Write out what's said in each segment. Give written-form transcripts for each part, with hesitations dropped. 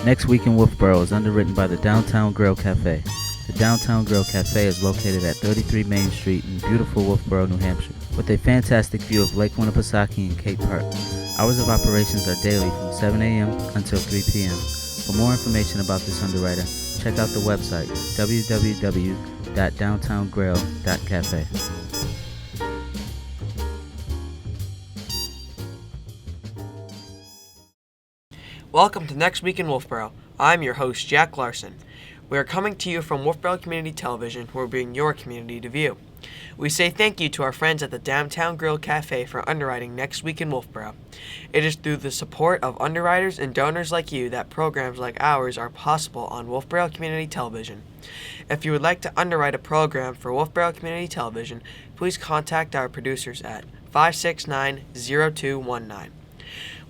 Next Week in Wolfeboro is underwritten by the Downtown Grill Cafe. The Downtown Grill Cafe is located at 33 Main Street in beautiful Wolfeboro, New Hampshire, with a fantastic view of Lake Winnipesaukee and Cate Park. Hours of operations are daily from 7 a.m. until 3 p.m. For more information about this underwriter, check out the website www.downtowngrill.cafe. Welcome to Next Week in Wolfeboro. I'm your host, Jack Larson. We are coming to you from Wolfeboro Community Television, where we bring your community to view. We say thank you to our friends at the Downtown Grill Cafe for underwriting Next Week in Wolfeboro. It is through the support of underwriters and donors like you that programs like ours are possible on Wolfeboro Community Television. If you would like to underwrite a program for Wolfeboro Community Television, please contact our producers at 569-0219.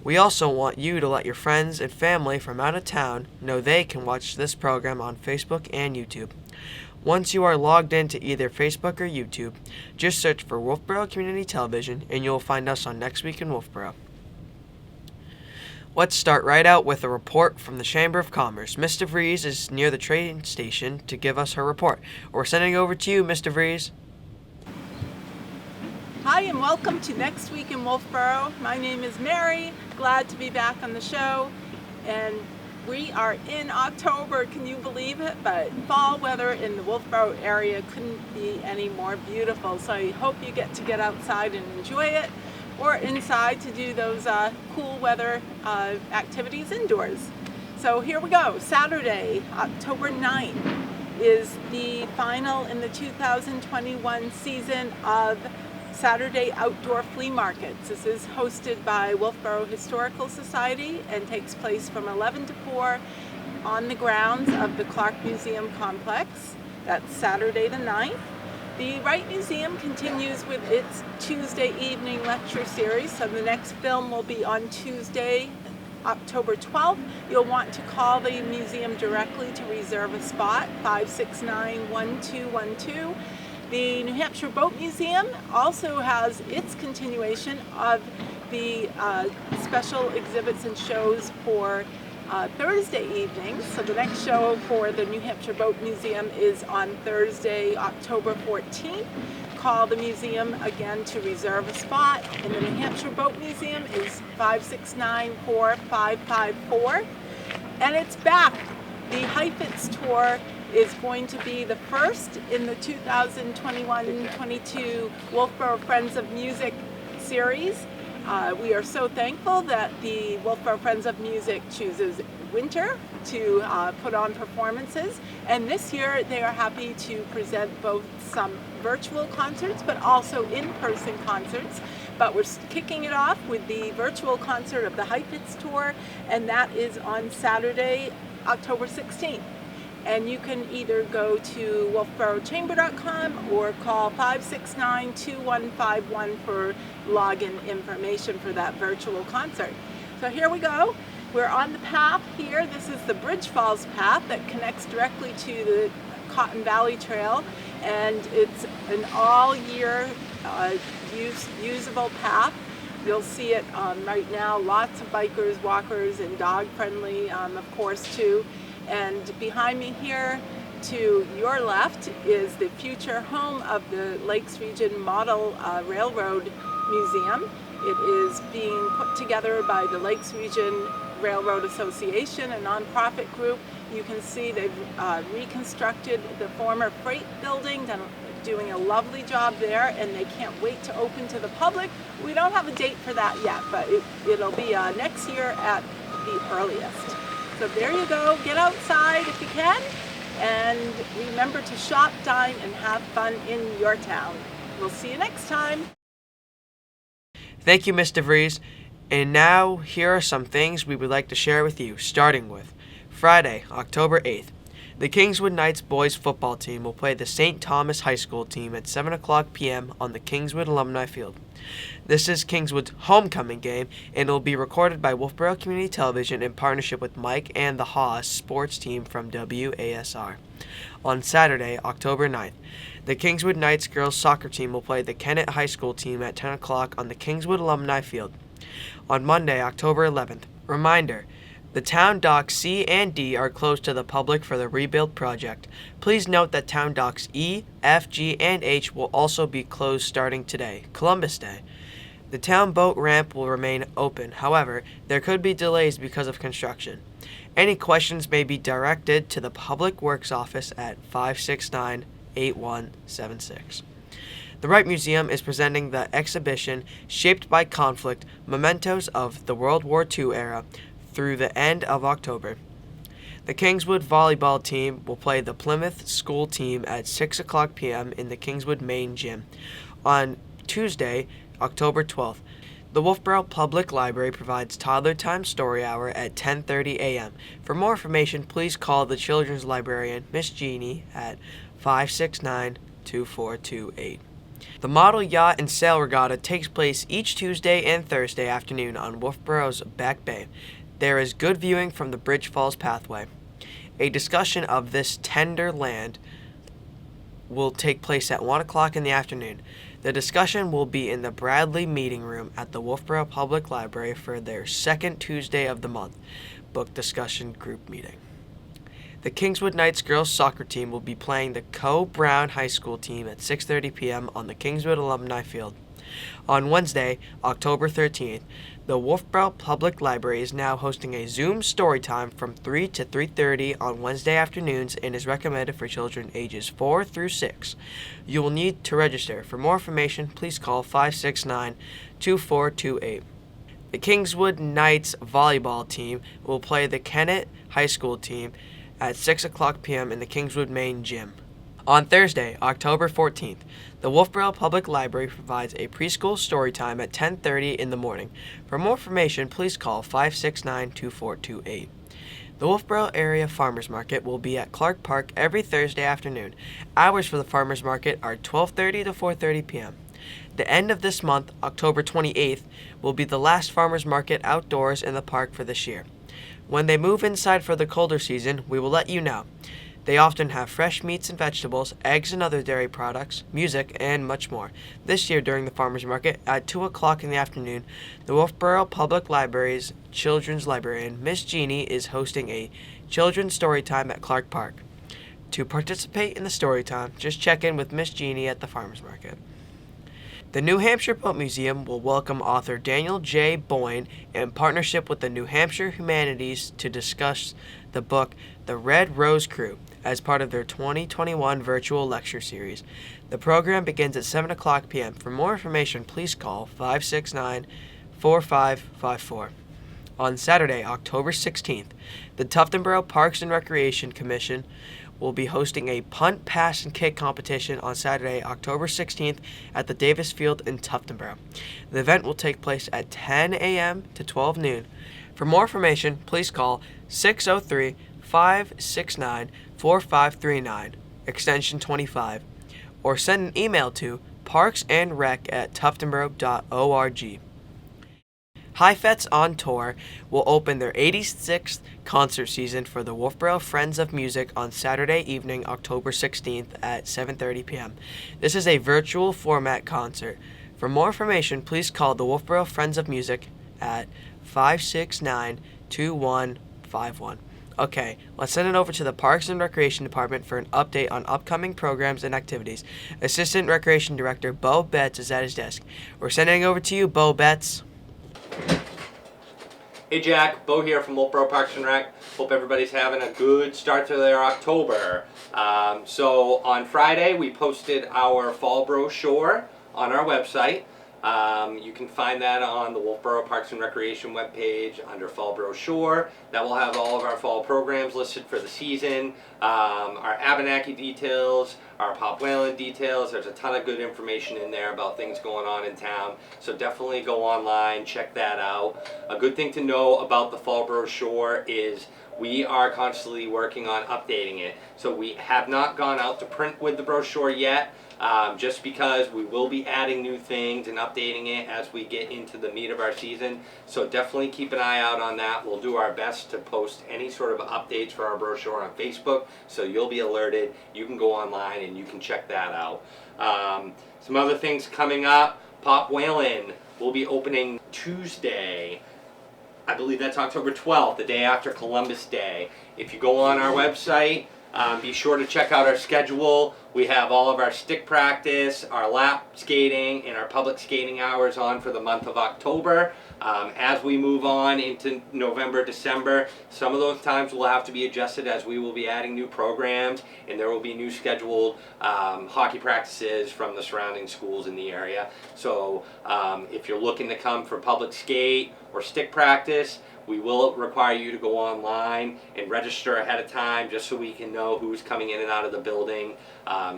We also want you to let your friends and family from out of town know they can watch this program on Facebook and YouTube. Once you are logged into either Facebook or YouTube, just search for Wolfeboro Community Television and you'll find us on Next Week in Wolfeboro. Let's start right out with a report from the Chamber of Commerce. Mr. Vries is near the train station to give us her report. We're sending over to you, Mr. Vries. Hi and welcome to Next Week in Wolfeboro. My name is Mary. Glad to be back on the show. And we are in October, can you believe it? But fall weather in the Wolfeboro area couldn't be any more beautiful. So I hope you get outside and enjoy it, or inside to do those cool weather activities indoors. So here we go. Saturday, October 9th is the final in the 2021 season of Saturday Outdoor Flea Markets. This is hosted by Wolfeboro Historical Society and takes place from 11 to 4 on the grounds of the Clark Museum Complex. That's Saturday the 9th. The Wright Museum continues with its Tuesday evening lecture series, so the next film will be on Tuesday, October 12th. You'll want to call the museum directly to reserve a spot, 569-1212. The New Hampshire Boat Museum also has its continuation of the special exhibits and shows for Thursday evenings. So the next show for the New Hampshire Boat Museum is on Thursday, October 14th. Call the museum again to reserve a spot. And the New Hampshire Boat Museum is 569-4554. And it's back. The Heifetz Tour is going to be the first in the 2021-22 Wolfeboro Friends of Music series. We are so thankful that the Wolfeboro Friends of Music chooses winter to put on performances, and this year they are happy to present both some virtual concerts but also in-person concerts. But we're kicking it off with the virtual concert of the Heifetz Tour, and that is on Saturday, October 16th. And you can either go to wolfeborochamber.com or call 569-2151 for login information for that virtual concert. So here we go. We're on the path here. This is the Bridge Falls path that connects directly to the Cotton Valley Trail, and it's an all-year usable path. You'll see it right now. Lots of bikers, walkers, and dog-friendly, of course, too. And behind me here to your left is the future home of the Lakes Region Model Railroad Museum. It is being put together by the Lakes Region Railroad Association, a nonprofit group. You can see they've reconstructed the former freight building, doing a lovely job there, and they can't wait to open to the public. We don't have a date for that yet, but it'll be next year at the earliest. So there you go, get outside if you can, and remember to shop, dine, and have fun in your town. We'll see you next time. Thank you, Mr. Vries. And now, here are some things we would like to share with you, starting with Friday, October 8th. The Kingswood Knights boys football team will play the St. Thomas High School team at 7 o'clock p.m. on the Kingswood Alumni Field. This is Kingswood's homecoming game, and it will be recorded by Wolfeboro Community Television in partnership with Mike and the Haas sports team from WASR. On Saturday, October 9th, the Kingswood Knights girls soccer team will play the Kennett High School team at 10 o'clock on the Kingswood Alumni Field. On Monday, October 11th, reminder, The town docks C and D are closed to the public for the rebuild project. Please note that town docks E, F, G, and H will also be closed starting today, Columbus Day. The town boat ramp will remain open. However, there could be delays because of construction. Any questions may be directed to the Public Works Office at 569-8176. The Wright Museum is presenting the exhibition Shaped by Conflict, Mementos of the World War II Era through the end of October. The Kingswood volleyball team will play the Plymouth School team at 6 o'clock p.m. in the Kingswood main gym. On Tuesday, October 12th, the Wolfeboro Public Library provides Toddler Time Story Hour at 10:30 a.m. For more information, please call the children's librarian, Miss Jeannie, at 569-2428. The Model Yacht and Sail Regatta takes place each Tuesday and Thursday afternoon on Wolfeboro's Back Bay. There is good viewing from the Bridge Falls Pathway. A discussion of this tender land will take place at 1 o'clock in the afternoon. The discussion will be in the Bradley Meeting Room at the Wolfeboro Public Library for their second Tuesday of the month book discussion group meeting. The Kingswood Knights girls soccer team will be playing the Co-Brown High School team at 6:30 p.m. on the Kingswood Alumni Field. On Wednesday, October 13th, the Wolfeboro Public Library is now hosting a Zoom story time from 3 to 3:30 on Wednesday afternoons and is recommended for children ages 4 through 6. You will need to register. For more information, please call 569-2428. The Kingswood Knights volleyball team will play the Kennett High School team at 6 o'clock p.m. in the Kingswood main gym. On Thursday, October 14th, the Wolfeboro Public Library provides a preschool story time at 10:30 in the morning. For more information, please call 569-2428. The Wolfeboro Area Farmers Market will be at Clark Park every Thursday afternoon. Hours for the farmers market are 12:30 to 4:30 p.m. The end of this month, October 28th, will be the last farmers market outdoors in the park for this year. When they move inside for the colder season, we will let you know. They often have fresh meats and vegetables, eggs and other dairy products, music, and much more. This year during the farmers market at 2 o'clock in the afternoon, the Wolfeboro Public Library's children's librarian, Miss Jeannie, is hosting a children's story time at Clark Park. To participate in the story time, just check in with Miss Jeannie at the farmers market. The New Hampshire Boat Museum will welcome author Daniel J. Boyne in partnership with the New Hampshire Humanities to discuss the book The Red Rose Crew as part of their 2021 virtual lecture series. The program begins at 7 o'clock p.m. For more information, please call 569-4554. On Saturday, October 16th, the Tuftonboro Parks and Recreation Commission will be hosting a punt, pass, and kick competition on Saturday, October 16th at the Davis Field in Tuftonboro. The event will take place at 10 a.m. to 12 noon. For more information, please call 603-569-4539, extension 25, or send an email to parksandrec@tuftonboro.org. High Fets on Tour will open their 86th concert season for the Wolfeboro Friends of Music on Saturday evening, October 16th at 7:30 p.m. This is a virtual format concert. For more information, please call the Wolfeboro Friends of Music at 569-2151. Okay, let's send it over to the Parks and Recreation Department for an update on upcoming programs and activities. Assistant Recreation Director Bo Betts is at his desk. We're sending it over to you, Bo Betts. Hey Jack, Bo here from Wolfeboro Parks and Rec. Hope everybody's having a good start to their October. So on Friday we posted our fall brochure on our website. You can find that on the Wolfeboro Parks and Recreation webpage under fall brochure. That will have all of our fall programs listed for the season, our Abenaki details, our Pop Whalen details. There's a ton of good information in there about things going on in town. So definitely go online, check that out. A good thing to know about the fall brochure is we are constantly working on updating it. So we have not gone out to print with the brochure yet. Just because we will be adding new things and updating it as we get into the meat of our season. So definitely keep an eye out on that. We'll do our best to post any sort of updates for our brochure on Facebook, so you'll be alerted. You can go online and you can check that out. Some other things coming up. Pop Whalen will be opening Tuesday, I believe that's October 12th, the day after Columbus Day. If you go on our website, be sure to check out our schedule. We have all of our stick practice, our lap skating, and our public skating hours on for the month of October. As we move on into November, December, some of those times will have to be adjusted as we will be adding new programs, and there will be new scheduled hockey practices from the surrounding schools in the area. So if you're looking to come for public skate or stick practice, we will require you to go online and register ahead of time just so we can know who's coming in and out of the building.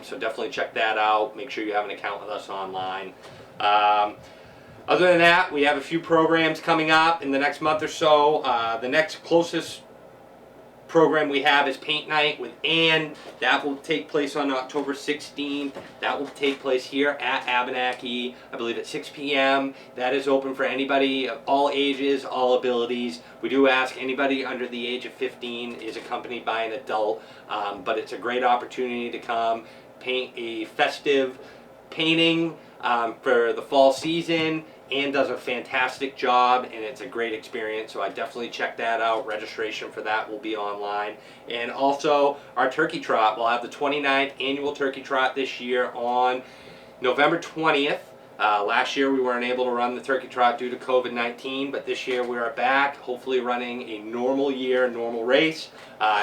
So definitely check that out. Make sure you have an account with us online. Other than that, we have a few programs coming up in the next month or so. The next closest program we have is Paint Night with Ann. That will take place on October 16th. That will take place here at Abenaki, I believe at 6 p.m. That is open for anybody of all ages, all abilities. We do ask anybody under the age of 15 is accompanied by an adult, but it's a great opportunity to come paint a festive painting for the fall season. Ann does a fantastic job, and it's a great experience, so I definitely check that out. Registration for that will be online. And also, our Turkey Trot. We'll have the 29th annual Turkey Trot this year on November 20th. Last year we weren't able to run the Turkey Trot due to COVID-19, but this year we are back, hopefully running a normal year, normal race.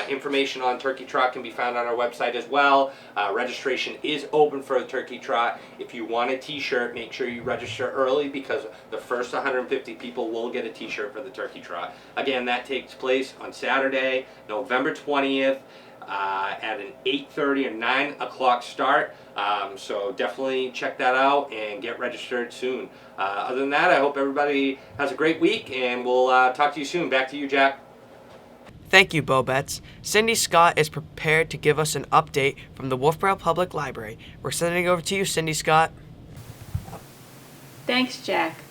Information on Turkey Trot can be found on our website as well. Registration is open for the Turkey Trot. If you want a t-shirt, make sure you register early because the first 150 people will get a t-shirt for the Turkey Trot. Again, that takes place on Saturday, November 20th. At an 8:30 or 9 o'clock start. So definitely check that out and get registered soon. Other than that, I hope everybody has a great week, and we'll talk to you soon. Back to you, Jack. Thank you, Bobets. Cindy Scott is prepared to give us an update from the Wolfeboro Public Library. We're sending it over to you, Cindy Scott. Thanks, Jack.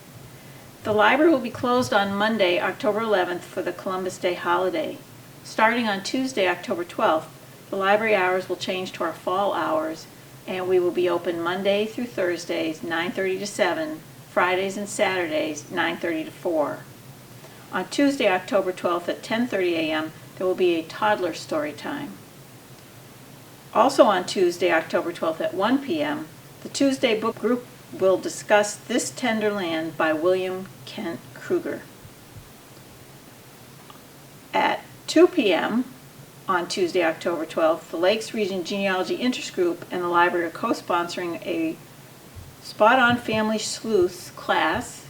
The library will be closed on Monday, October 11th for the Columbus Day holiday. Starting on Tuesday, October 12th, the library hours will change to our fall hours, and we will be open Monday through Thursdays, 9:30 to 7, Fridays and Saturdays, 9:30 to 4. On Tuesday, October 12th at 10:30 a.m., there will be a toddler story time. Also on Tuesday, October 12th at 1 p.m., the Tuesday book group will discuss This Tender Land by William Kent Kruger. At 2 p.m. on Tuesday, October 12th, the Lakes Region Genealogy Interest Group and the library are co-sponsoring a Spot-On Family Sleuths class.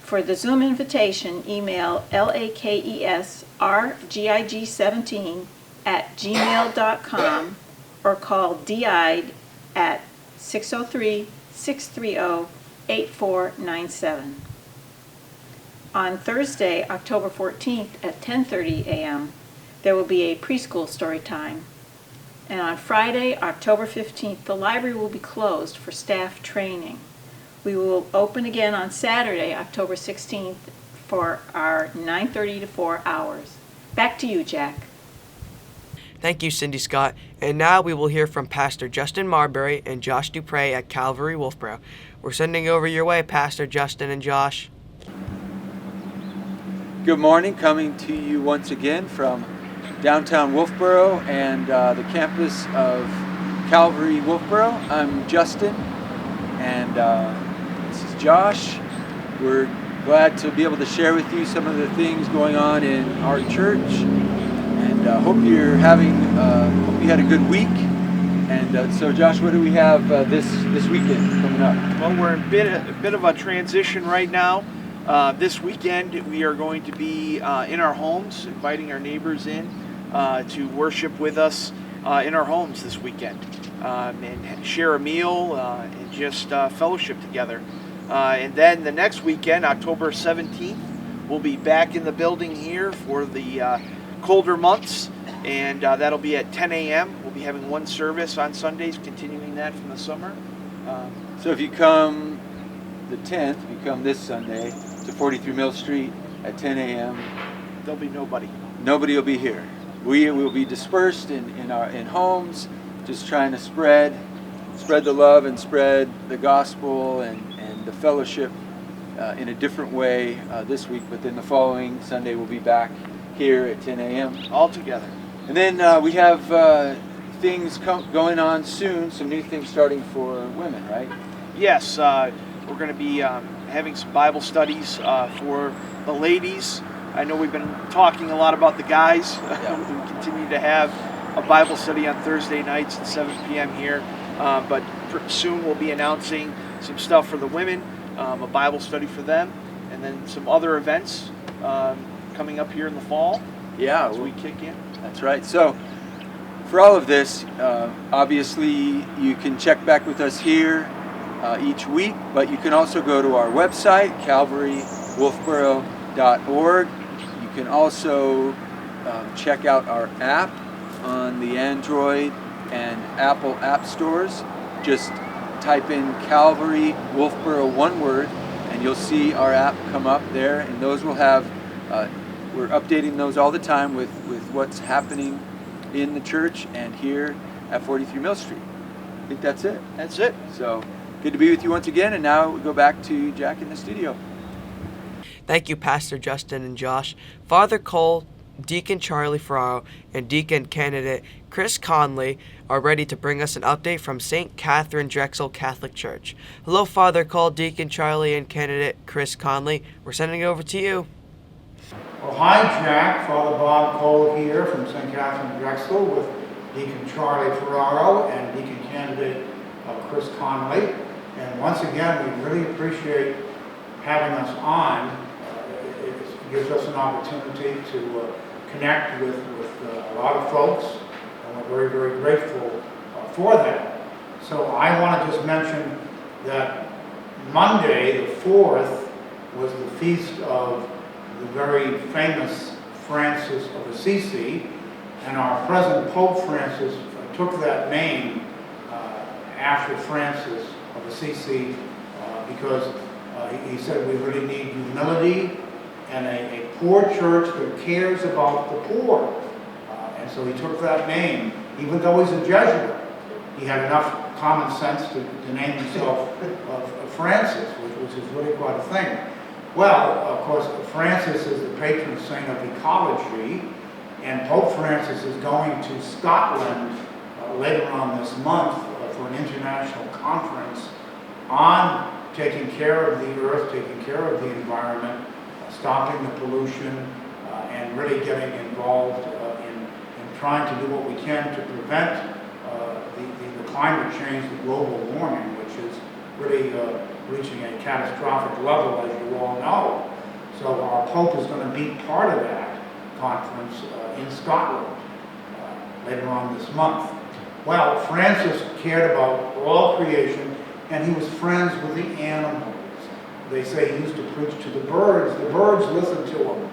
For the Zoom invitation, email lakesrgig17@gmail.com or call DIDE at 603-630-8497. On Thursday, October 14th at 10:30 a.m., there will be a preschool story time. And on Friday, October 15th, the library will be closed for staff training. We will open again on Saturday, October 16th, for our 9:30 to 4 hours. Back to you, Jack. Thank you, Cindy Scott. And now we will hear from Pastor Justin Marbury and Josh Dupre at Calvary Wolfeboro. We're sending over your way, Pastor Justin and Josh. Good morning, coming to you once again from downtown Wolfeboro and the campus of Calvary Wolfeboro. I'm Justin, and this is Josh. We're glad to be able to share with you some of the things going on in our church, and hope you had a good week. And so, Josh, what do we have this weekend coming up? Well, we're in a bit of a transition right now. This weekend we are going to be in our homes, inviting our neighbors in to worship with us in our homes this weekend and share a meal and just fellowship together. And then the next weekend, October 17th, we'll be back in the building here for the colder months, and that'll be at 10 a.m. We'll be having one service on Sundays, continuing that from the summer. So if you come the 10th, you come this Sunday to 43 Mill Street at 10 a.m. There'll be nobody. Nobody will be here. We will be dispersed in homes, just trying to spread the love and spread the gospel and the fellowship in a different way this week, but then the following Sunday we'll be back here at 10 a.m. all together. And then we have things going on soon, some new things starting for women, right? Yes, we're going to be having some Bible studies for the ladies. I know we've been talking a lot about the guys. Yeah. We continue to have a Bible study on Thursday nights at 7 p.m. here, but soon we'll be announcing some stuff for the women, a Bible study for them, and then some other events coming up here in the fall. Yeah, as we kick in. That's right. So for all of this, obviously you can check back with us here each week, but you can also go to our website, calvarywolfeboro.org. You can also check out our app on the Android and Apple app stores. Just type in Calvary Wolfeboro, one word, and you'll see our app come up there, and those will have, we're updating those all the time with what's happening in the church and here at 43 Mill Street. I think that's it. That's it. So good to be with you once again, and now we go back to Jack in the studio. Thank you, Pastor Justin and Josh. Father Cole, Deacon Charlie Ferraro, and Deacon Candidate Chris Conley are ready to bring us an update from St. Katherine Drexel Catholic Church. Hello, Father Cole, Deacon Charlie, and Candidate Chris Conley. We're sending it over to you. Well, hi, Jack. Father Bob Cole here from St. Katherine Drexel with Deacon Charlie Ferraro and Deacon Candidate Chris Conley. And once again, we really appreciate having us on. It gives us an opportunity to connect with a lot of folks, and we're very, very grateful for that. So I want to just mention that Monday, the 4th, was the feast of the very famous Francis of Assisi, and our present Pope Francis took that name after Francis of Assisi because he said we really need humility and a poor church that cares about the poor. And so he took that name, even though he's a Jesuit. He had enough common sense to name himself Francis, which is really quite a thing. Well, of course, Francis is the patron saint of ecology, and Pope Francis is going to Scotland later on this month for an international conference on taking care of the earth, taking care of the environment, stopping the pollution, and really getting involved in trying to do what we can to prevent the climate change, the global warming, which is really reaching a catastrophic level, as you all know. So our Pope is going to be part of that conference in Scotland later on this month. Well, Francis cared about all creation, and he was friends with the animals. They say he used to preach to the birds. The birds listened to him.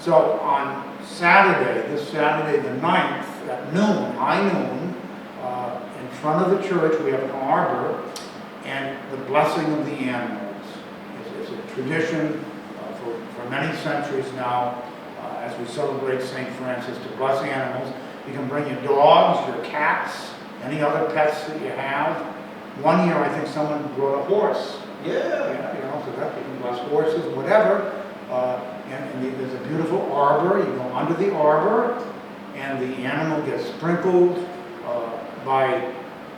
So on Saturday, this Saturday the 9th, at noon, high noon, in front of the church, we have an arbor and the blessing of the animals. It's a tradition for many centuries now, as we celebrate St. Francis, to bless animals. You can bring your dogs, your cats, any other pets that you have. One year, I think someone brought a horse. Yeah, you know, so that you can bless horses, whatever. And there's a beautiful arbor. You go under the arbor, and the animal gets sprinkled by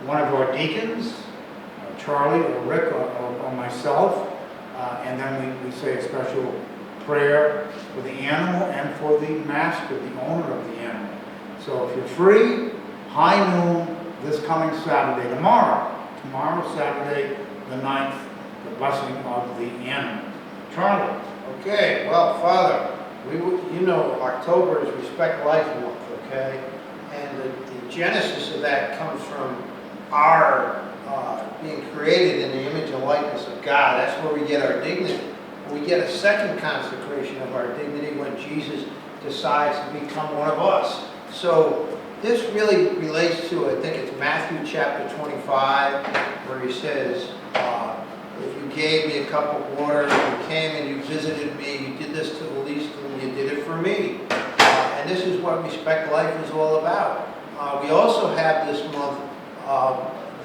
one of our deacons, Charlie or Rick or myself, and then we say a special prayer for the animal and for the master, the owner of the animal. So if you're free, high noon this coming Saturday, tomorrow, Saturday the 9th, the blessing of the animal. Charlie. Okay, well, Father, you know October is Respect Life Month, okay? And the genesis of that comes from our being created in the image and likeness of God. That's where we get our dignity. We get a second consecration of our dignity when Jesus decides to become one of us. So this really relates to, I think it's Matthew chapter 25, where he says, if you gave me a cup of water, if you came and you visited me, you did this to the least of them, you did it for me. And this is what Respect Life is all about. We also have this month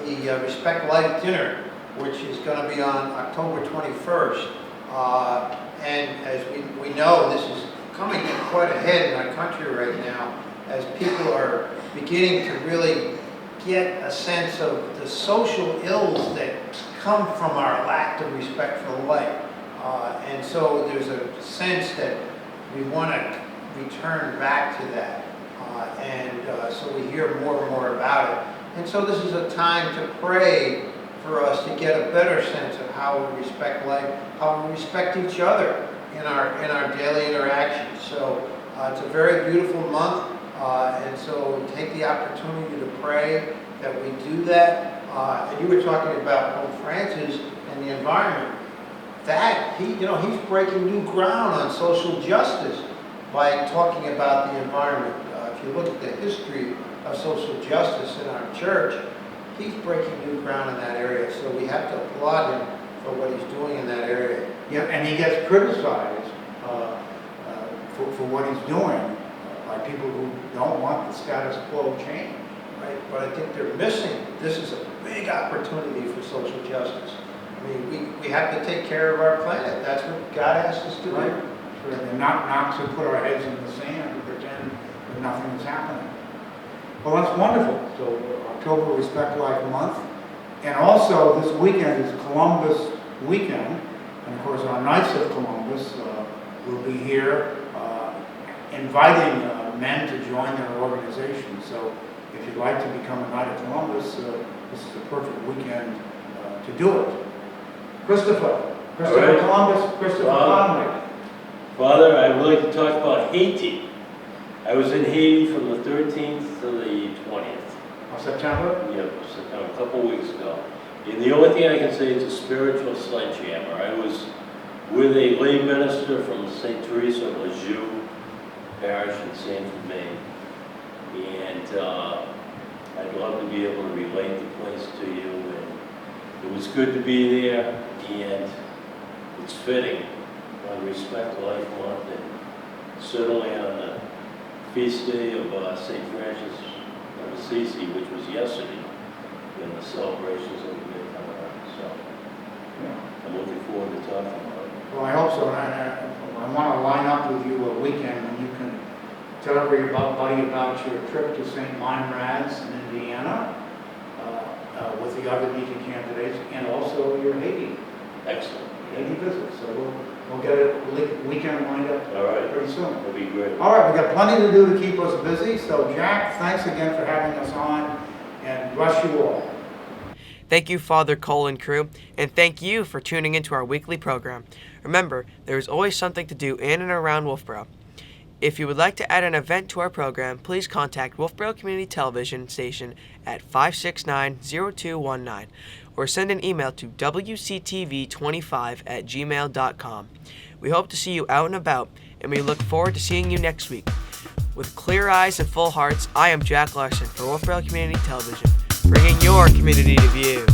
the Respect Life dinner, which is going to be on October 21st. And as we know, this is coming in quite ahead in our country right now, as people are beginning to really get a sense of the social ills that come from our lack of respect for life. And so there's a sense that we want to return back to that. So we hear more and more about it. And so this is a time to pray for us to get a better sense of how we respect life, how we respect each other in our daily interactions. So it's a very beautiful month, and so take the opportunity to pray that we do that. And you were talking about Pope Francis and the environment. That he's breaking new ground on social justice by talking about the environment. If you look at the history of social justice in our church, he's breaking new ground in that area. So we have to applaud him for what he's doing in that area. Yeah, and he gets criticized for what he's doing by people who don't want the status quo change. Right, but I think they're missing. This is a big opportunity for social justice. I mean, we have to take care of our planet. That's what God asked us to do. Right. Sure. And not to put our heads in the sand and pretend that nothing is happening. Well, that's wonderful. So October Respect Life Month. And also this weekend is Columbus weekend. And of course our Knights of Columbus will be here inviting men to join their organization. So if you'd like to become a Knight of Columbus, this is a perfect weekend to do it. Christopher right. Columbus, Christopher Conley. Father, I would like to talk about Haiti. I was in Haiti from the 13th to the 20th. Of September? Yeah, September, a couple weeks ago. And the only thing I can say is a spiritual sledgehammer. I was with a lay minister from St. Teresa of Lisieux Parish in Sanford, Maine. And I'd love to be able to relate the place to you. And it was good to be there, and it's fitting on Respect Life Month, and certainly on the feast day of St. Francis of Assisi, which was yesterday, in the celebrations of the day coming up. So I'm looking forward to talking about it. Well, I hope so. And I want to line up with you a weekend when you can tell everybody about your trip to St. Meinrad's in Indiana with the other deacon candidates, and also your Haiti. Excellent. Haiti visit. So we'll get a weekend lined up pretty soon. That'll be great. All right, we've got plenty to do to keep us busy. So Jack, thanks again for having us on, and bless you all. Thank you, Father Cole and crew, and thank you for tuning into our weekly program. Remember, there is always something to do in and around Wolfeboro. If you would like to add an event to our program, please contact Wolfeboro Community Television station at 569-0219 or send an email to wctv25@gmail.com. We hope to see you out and about, and we look forward to seeing you next week. With clear eyes and full hearts, I am Jack Larson for Wolfeboro Community Television, bringing your community to view.